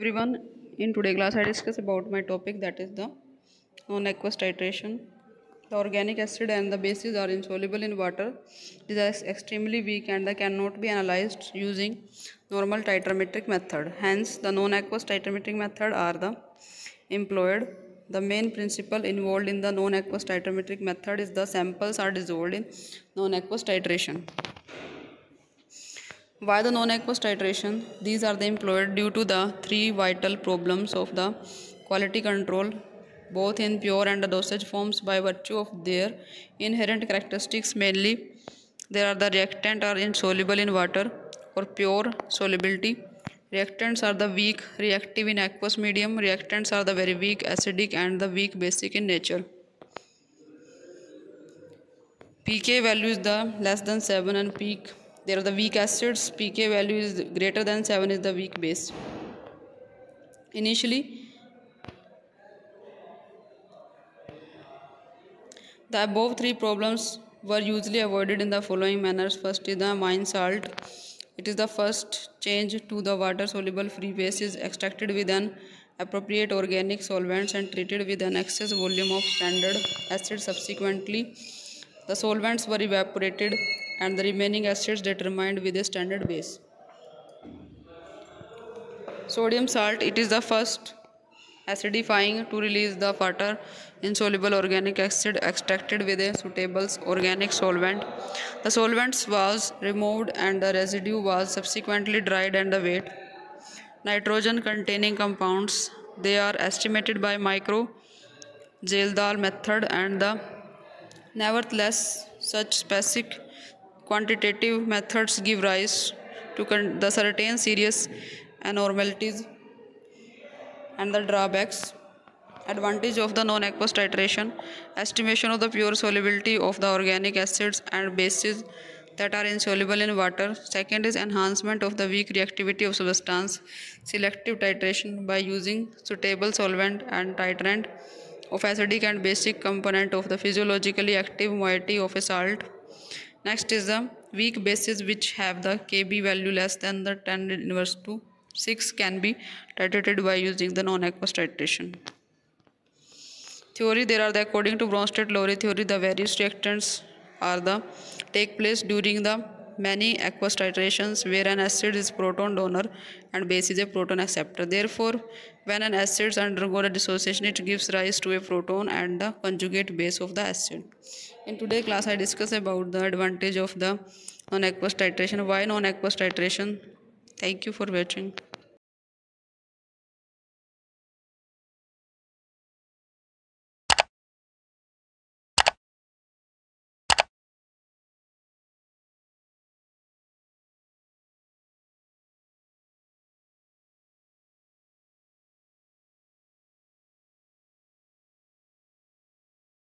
Everyone, in today class I discuss about my topic, that is the non-aqueous titration. The organic acid and the bases are insoluble in water. These are extremely weak and they cannot be analyzed using normal titrometric method. Hence the non-aqueous titrometric method are the employed. The main principle involved in the non-aqueous titrometric method is the samples are dissolved in non-aqueous titration. Why the non-aqueous titration? These are the employed due to the three vital problems of the quality control, both in pure and the dosage forms, by virtue of their inherent characteristics. Mainly, there are the reactant are insoluble in water or pure solubility. Reactants are the weak reactive in aqueous medium. Reactants are the very weak acidic and the weak basic in nature. pK value is the less than 7 and peak. There are the weak acids. pK value is greater than 7 is the weak base. Initially, the above three problems were usually avoided in the following manners. First is the amine salt. It is the first change to the water soluble free base is extracted with an appropriate organic solvents and treated with an excess volume of standard acid. Subsequently, the solvents were evaporated and the remaining acids determined with a standard base. Sodium salt, it is the first acidifying to release the water insoluble organic acid extracted with a suitable organic solvent. The solvents was removed and the residue was subsequently dried and weighed. Nitrogen containing compounds, they are estimated by micro Zeldal method, and the nevertheless such specific quantitative methods give rise to the certain serious abnormalities and the drawbacks. Advantage of the non-aqueous titration: estimation of the pure solubility of the organic acids and bases that are insoluble in water. Second is enhancement of the weak reactivity of substance. Selective titration by using suitable solvent and titrant of acidic and basic component of the physiologically active moiety of a salt. Next is the weak bases which have the Kb value less than the 10 inverse to 6 can be titrated by using the non-aqueous titration. Theory, there are the according to Bronsted-Lowry theory, the various reactants are the take place during the many aqueous titrations where an acid is proton donor and base is a proton acceptor. Therefore, when an acid undergoes a dissociation, it gives rise to a proton and the conjugate base of the acid. In today's class, I discuss about the advantage of the non-aqueous titration. Why non-aqueous titration? Thank you for watching.